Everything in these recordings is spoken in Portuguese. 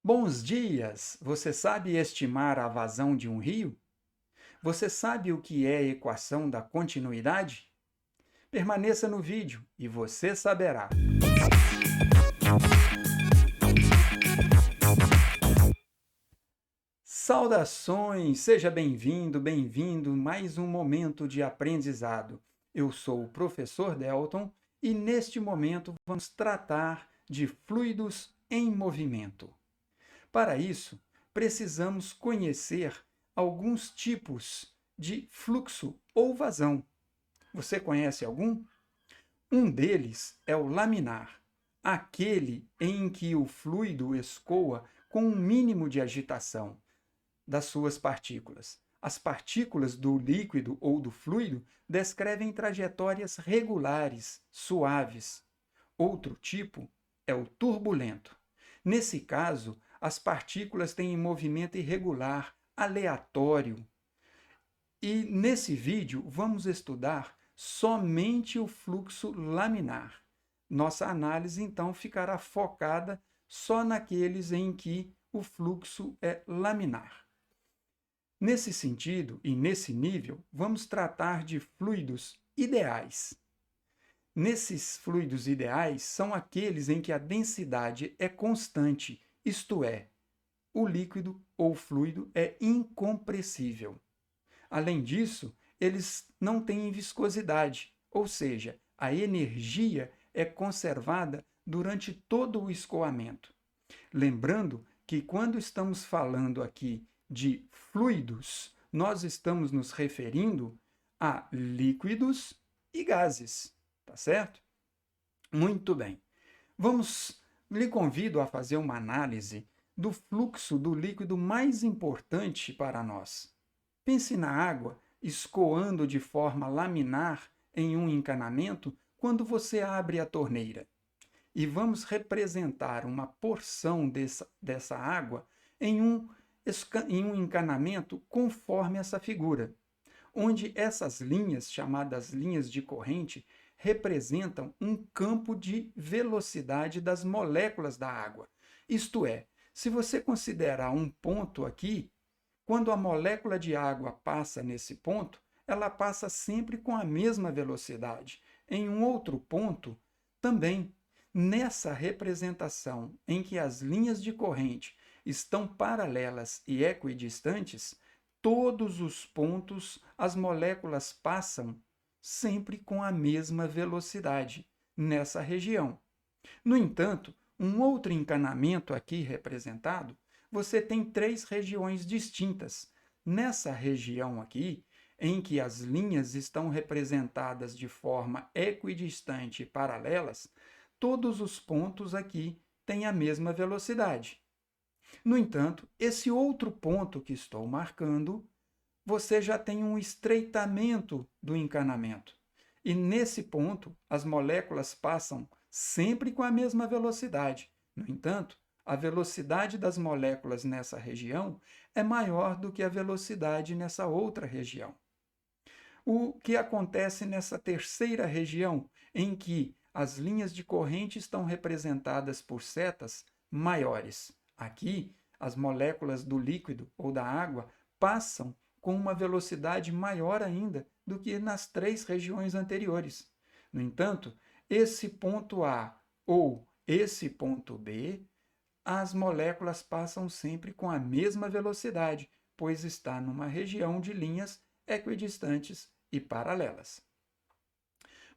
Bons dias! Você sabe estimar a vazão de um rio? Você sabe o que é a equação da continuidade? Permaneça no vídeo e você saberá. Saudações! Seja bem-vindo, bem-vindo, mais um momento de aprendizado. Eu sou o professor Delton e neste momento vamos tratar de fluidos em movimento. Para isso, precisamos conhecer alguns tipos de fluxo ou vazão. Você conhece algum? Um deles é o laminar, aquele em que o fluido escoa com um mínimo de agitação das suas partículas. As partículas do líquido ou do fluido descrevem trajetórias regulares, suaves. Outro tipo é o turbulento. Nesse caso, as partículas têm movimento irregular, aleatório. E nesse vídeo vamos estudar somente o fluxo laminar. Nossa análise então ficará focada só naqueles em que o fluxo é laminar. Nesse sentido e nesse nível, vamos tratar de fluidos ideais. Nesses fluidos ideais são aqueles em que a densidade é constante, isto é, o líquido ou fluido é incompressível. Além disso, eles não têm viscosidade, ou seja, a energia é conservada durante todo o escoamento. Lembrando que quando estamos falando aqui de fluidos, nós estamos nos referindo a líquidos e gases, tá certo? Muito bem. Lhe convido a fazer uma análise do fluxo do líquido mais importante para nós. Pense na água escoando de forma laminar em um encanamento quando você abre a torneira. E vamos representar uma porção dessa água em um encanamento conforme essa figura, onde essas linhas, chamadas linhas de corrente, representam um campo de velocidade das moléculas da água. Isto é, se você considerar um ponto aqui, quando a molécula de água passa nesse ponto, ela passa sempre com a mesma velocidade. Em um outro ponto, também. Nessa representação em que as linhas de corrente estão paralelas e equidistantes, todos os pontos as moléculas passam sempre com a mesma velocidade nessa região. No entanto, um outro encanamento aqui representado, você tem três regiões distintas. Nessa região aqui, em que as linhas estão representadas de forma equidistante e paralelas, todos os pontos aqui têm a mesma velocidade. No entanto, esse outro ponto que estou marcando, você já tem um estreitamento do encanamento. E nesse ponto, as moléculas passam sempre com a mesma velocidade. No entanto, a velocidade das moléculas nessa região é maior do que a velocidade nessa outra região. O que acontece nessa terceira região, em que as linhas de corrente estão representadas por setas maiores? Aqui, as moléculas do líquido ou da água passam com uma velocidade maior ainda do que nas três regiões anteriores. No entanto, esse ponto A ou esse ponto B, as moléculas passam sempre com a mesma velocidade, pois está numa região de linhas equidistantes e paralelas.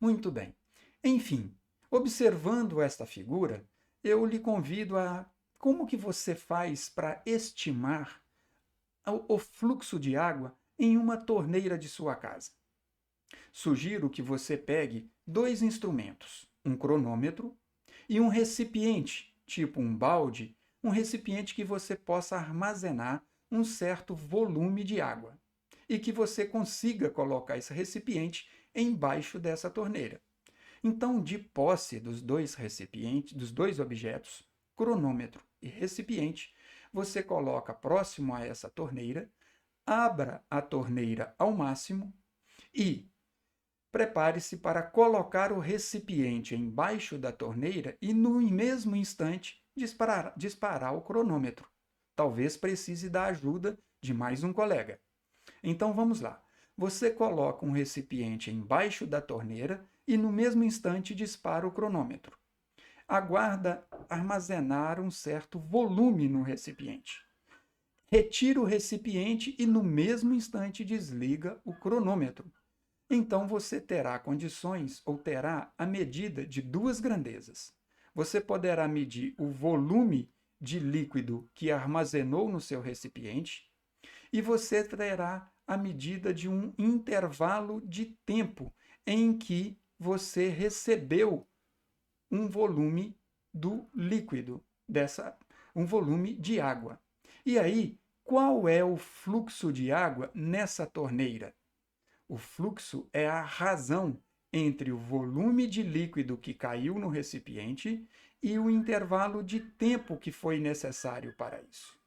Muito bem. Enfim, observando esta figura, eu lhe convido a como que você faz para estimar o fluxo de água em uma torneira de sua casa. Sugiro que você pegue dois instrumentos, um cronômetro e um recipiente, tipo um balde, um recipiente que você possa armazenar um certo volume de água e que você consiga colocar esse recipiente embaixo dessa torneira. Então, de posse dos dois recipientes, dos dois objetos, cronômetro e recipiente, você coloca próximo a essa torneira, abra a torneira ao máximo e prepare-se para colocar o recipiente embaixo da torneira e, no mesmo instante, disparar o cronômetro. Talvez precise da ajuda de mais um colega. Então vamos lá. Você coloca um recipiente embaixo da torneira e no mesmo instante dispara o cronômetro. Aguarda armazenar um certo volume no recipiente. Retira o recipiente e no mesmo instante desliga o cronômetro. Então você terá condições ou terá a medida de duas grandezas. Você poderá medir o volume de líquido que armazenou no seu recipiente e você terá a medida de um intervalo de tempo em que você recebeu um volume do líquido, um volume de água. E aí, qual é o fluxo de água nessa torneira? O fluxo é a razão entre o volume de líquido que caiu no recipiente e o intervalo de tempo que foi necessário para isso.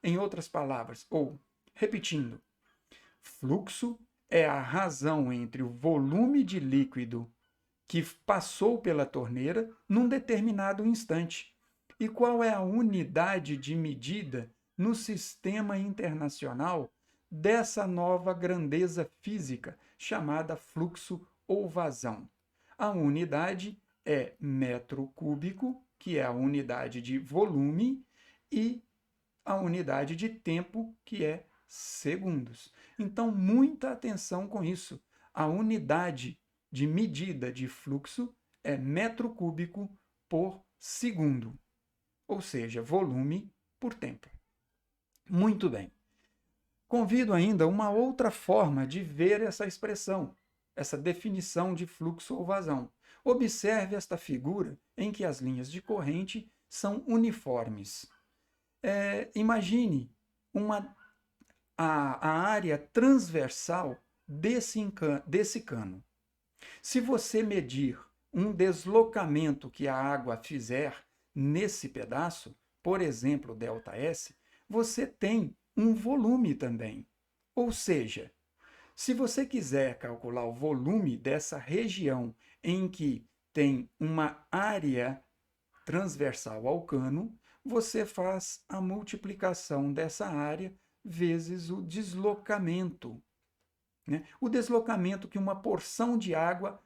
Em outras palavras, ou repetindo, fluxo é a razão entre o volume de líquido que passou pela torneira num determinado instante. E qual é a unidade de medida no sistema internacional dessa nova grandeza física chamada fluxo ou vazão? A unidade é metro cúbico, que é a unidade de volume, e a unidade de tempo, que é segundos. Então, muita atenção com isso. A unidade de medida de fluxo é metro cúbico por segundo, ou seja, volume por tempo. Muito bem. Convido ainda uma outra forma de ver essa expressão, essa definição de fluxo ou vazão. Observe esta figura em que as linhas de corrente são uniformes. Imagine a área transversal desse cano. Se você medir um deslocamento que a água fizer nesse pedaço, por exemplo, ΔS, você tem um volume também. Ou seja, se você quiser calcular o volume dessa região em que tem uma área transversal ao cano, você faz a multiplicação dessa área vezes o deslocamento. O deslocamento que uma porção de água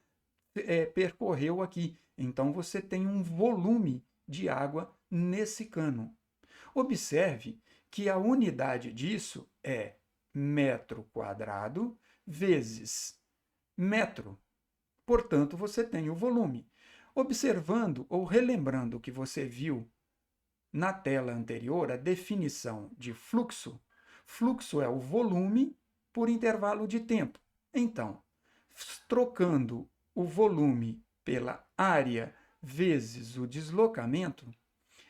percorreu aqui. Então, você tem um volume de água nesse cano. Observe que a unidade disso é metro quadrado vezes metro. Portanto, você tem o volume. Observando ou relembrando o que você viu na tela anterior, a definição de fluxo, fluxo é o volume por intervalo de tempo. Então, trocando o volume pela área vezes o deslocamento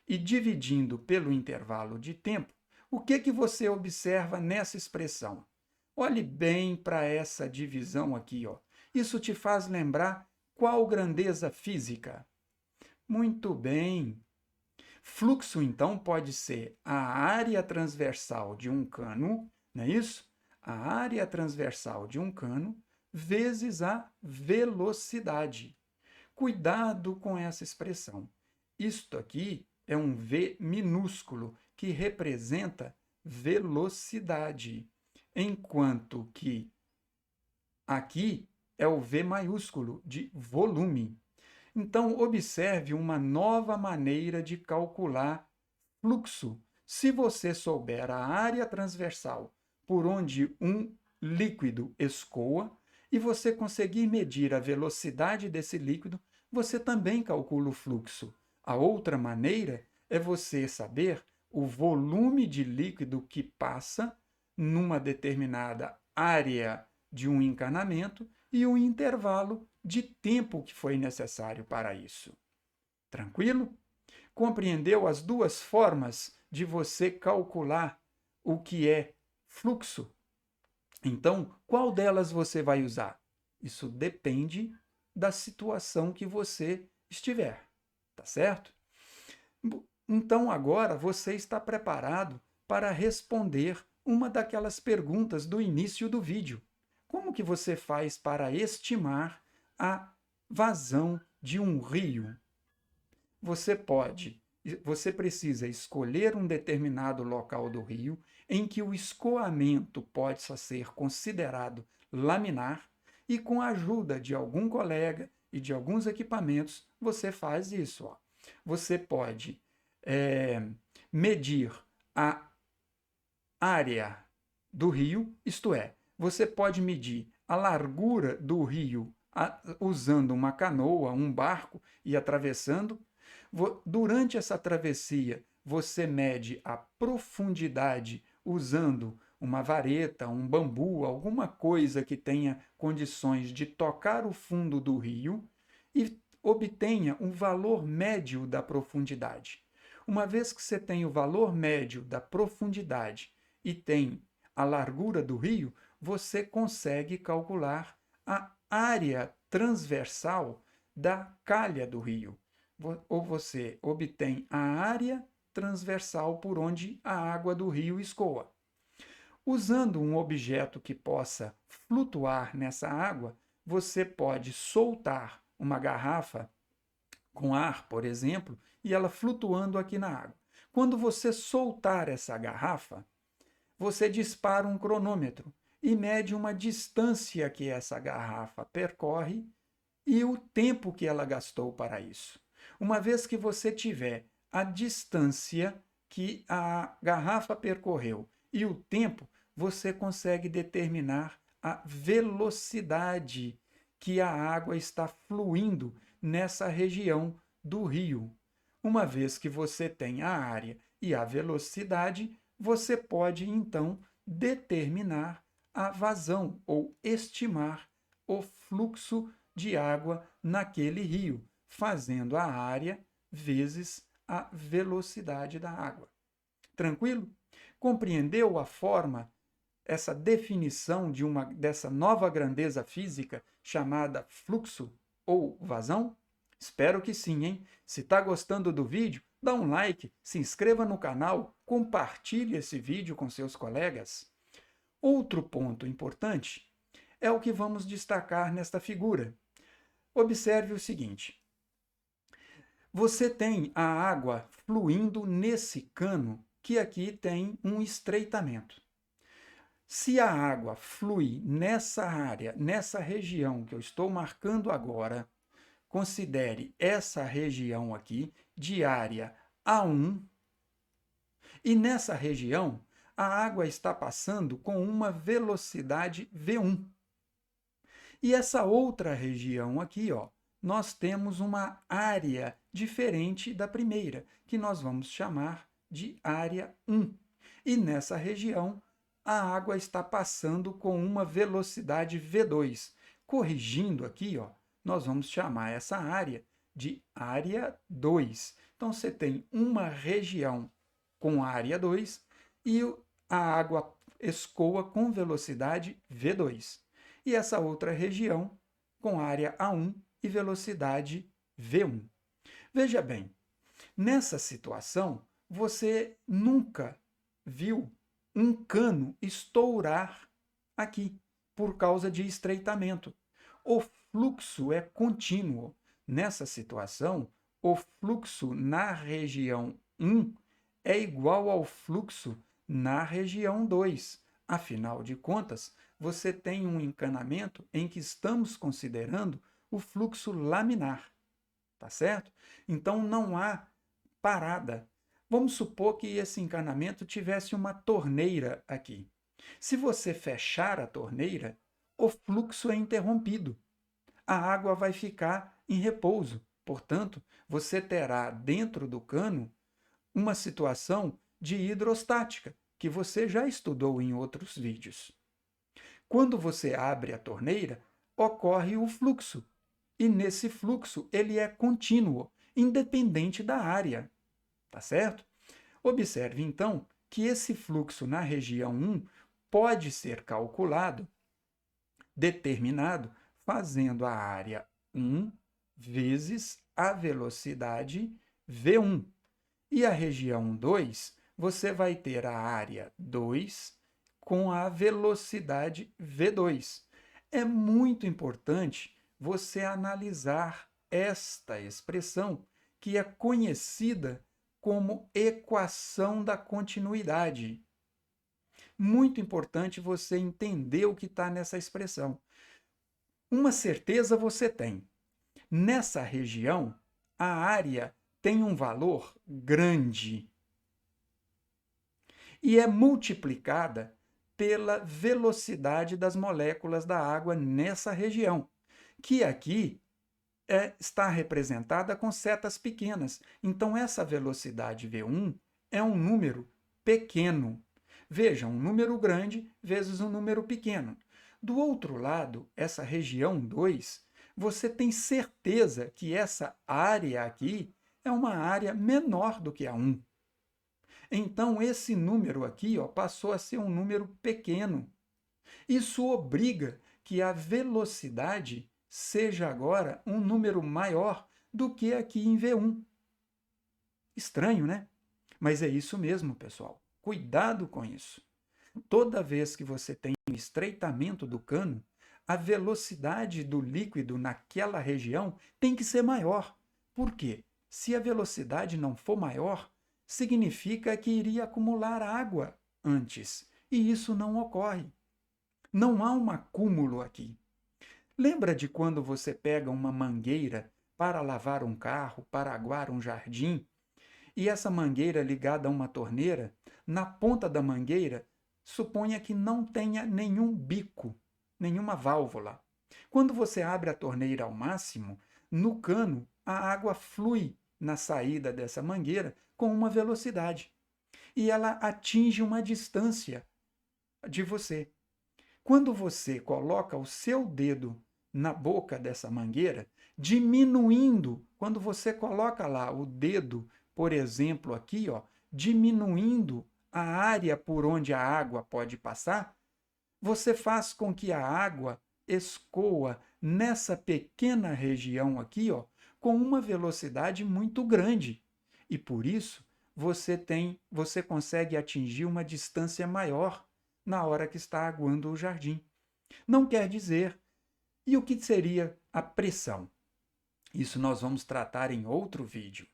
e dividindo pelo intervalo de tempo, o que você observa nessa expressão? Olhe bem para essa divisão aqui, ó. Isso te faz lembrar qual grandeza física? Muito bem. Fluxo, então, pode ser a área transversal de um cano, não é isso? A área transversal de um cano vezes a velocidade. Cuidado com essa expressão. Isto aqui é um V minúsculo que representa velocidade, enquanto que aqui é o V maiúsculo de volume. Então, observe uma nova maneira de calcular fluxo. Se você souber a área transversal por onde um líquido escoa e você conseguir medir a velocidade desse líquido, você também calcula o fluxo. A outra maneira é você saber o volume de líquido que passa numa determinada área de um encanamento e o intervalo de tempo que foi necessário para isso. Tranquilo? Compreendeu as duas formas de você calcular o que é fluxo? Então, qual delas você vai usar? Isso depende da situação que você estiver, tá certo? Então, agora você está preparado para responder uma daquelas perguntas do início do vídeo. Como que você faz para estimar a vazão de um rio? Você pode você precisa escolher um determinado local do rio em que o escoamento possa ser considerado laminar e com a ajuda de algum colega e de alguns equipamentos, você faz isso. Ó. Você pode medir a área do rio, isto é, você pode medir a largura do rio usando uma canoa, um barco e atravessando. Durante essa travessia, você mede a profundidade usando uma vareta, um bambu, alguma coisa que tenha condições de tocar o fundo do rio e obtenha um valor médio da profundidade. Uma vez que você tem o valor médio da profundidade e tem a largura do rio, você consegue calcular a área transversal da calha do rio. Ou você obtém a área transversal por onde a água do rio escoa. Usando um objeto que possa flutuar nessa água, você pode soltar uma garrafa com ar, por exemplo, e ela flutuando aqui na água. Quando você soltar essa garrafa, você dispara um cronômetro e mede uma distância que essa garrafa percorre e o tempo que ela gastou para isso. Uma vez que você tiver a distância que a garrafa percorreu e o tempo, você consegue determinar a velocidade que a água está fluindo nessa região do rio. Uma vez que você tem a área e a velocidade, você pode então determinar a vazão ou estimar o fluxo de água naquele rio, fazendo a área vezes a velocidade da água. Tranquilo? Compreendeu a forma, essa definição dessa nova grandeza física chamada fluxo ou vazão? Espero que sim, hein? Se está gostando do vídeo, dá um like, se inscreva no canal, compartilhe esse vídeo com seus colegas. Outro ponto importante é o que vamos destacar nesta figura. Observe o seguinte. Você tem a água fluindo nesse cano que aqui tem um estreitamento. Se a água flui nessa área, nessa região que eu estou marcando agora, considere essa região aqui de área A1, e nessa região a água está passando com uma velocidade V1. E essa outra região aqui, ó, nós temos uma área diferente da primeira, que nós vamos chamar de área 1. E nessa região, a água está passando com uma velocidade V2. Corrigindo aqui, ó, nós vamos chamar essa área de área 2. Então, você tem uma região com área 2 e a água escoa com velocidade V2. E essa outra região com área A1 e velocidade V1. Veja bem, nessa situação, você nunca viu um cano estourar aqui por causa de estreitamento. O fluxo é contínuo. Nessa situação, o fluxo na região 1 é igual ao fluxo na região 2. Afinal de contas, você tem um encanamento em que estamos considerando o fluxo laminar, tá certo? Então não há parada. Vamos supor que esse encanamento tivesse uma torneira aqui. Se você fechar a torneira, o fluxo é interrompido. A água vai ficar em repouso. Portanto, você terá dentro do cano uma situação de hidrostática, que você já estudou em outros vídeos. Quando você abre a torneira, ocorre o fluxo. E nesse fluxo ele é contínuo, independente da área. Tá certo? Observe, então, que esse fluxo na região 1 pode ser calculado, determinado, fazendo a área 1 vezes a velocidade V1. E a região 2, você vai ter a área 2 com a velocidade V2. É muito importante você analisar esta expressão, que é conhecida como equação da continuidade. Muito importante você entender o que está nessa expressão. Uma certeza você tem. Nessa região, a área tem um valor grande e é multiplicada pela velocidade das moléculas da água nessa região, que aqui está representada com setas pequenas. Então, essa velocidade V1 é um número pequeno. Veja, um número grande vezes um número pequeno. Do outro lado, essa região 2, você tem certeza que essa área aqui é uma área menor do que a 1. Então, esse número aqui passou a ser um número pequeno. Isso obriga que a velocidade seja agora um número maior do que aqui em V1. Estranho, né? Mas é isso mesmo, pessoal. Cuidado com isso. Toda vez que você tem um estreitamento do cano, a velocidade do líquido naquela região tem que ser maior. Por quê? Se a velocidade não for maior, significa que iria acumular água antes, e isso não ocorre. Não há um acúmulo aqui. Lembra de quando você pega uma mangueira para lavar um carro, para aguar um jardim, e essa mangueira ligada a uma torneira, na ponta da mangueira, suponha que não tenha nenhum bico, nenhuma válvula. Quando você abre a torneira ao máximo, no cano, a água flui na saída dessa mangueira com uma velocidade. E ela atinge uma distância de você. Quando você coloca o seu dedo na boca dessa mangueira, diminuindo, quando você coloca lá o dedo, por exemplo, aqui, diminuindo a área por onde a água pode passar, você faz com que a água escoa nessa pequena região aqui, com uma velocidade muito grande. E por isso você consegue atingir uma distância maior na hora que está aguando o jardim. Não quer dizer. E o que seria a pressão? Isso nós vamos tratar em outro vídeo.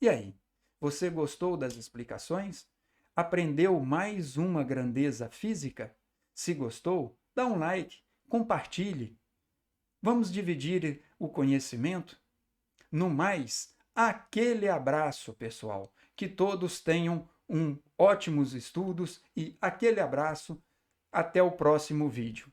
E aí, você gostou das explicações? Aprendeu mais uma grandeza física? Se gostou, dá um like, compartilhe. Vamos dividir o conhecimento? No mais, aquele abraço, pessoal. Que todos tenham ótimos estudos e aquele abraço. Até o próximo vídeo.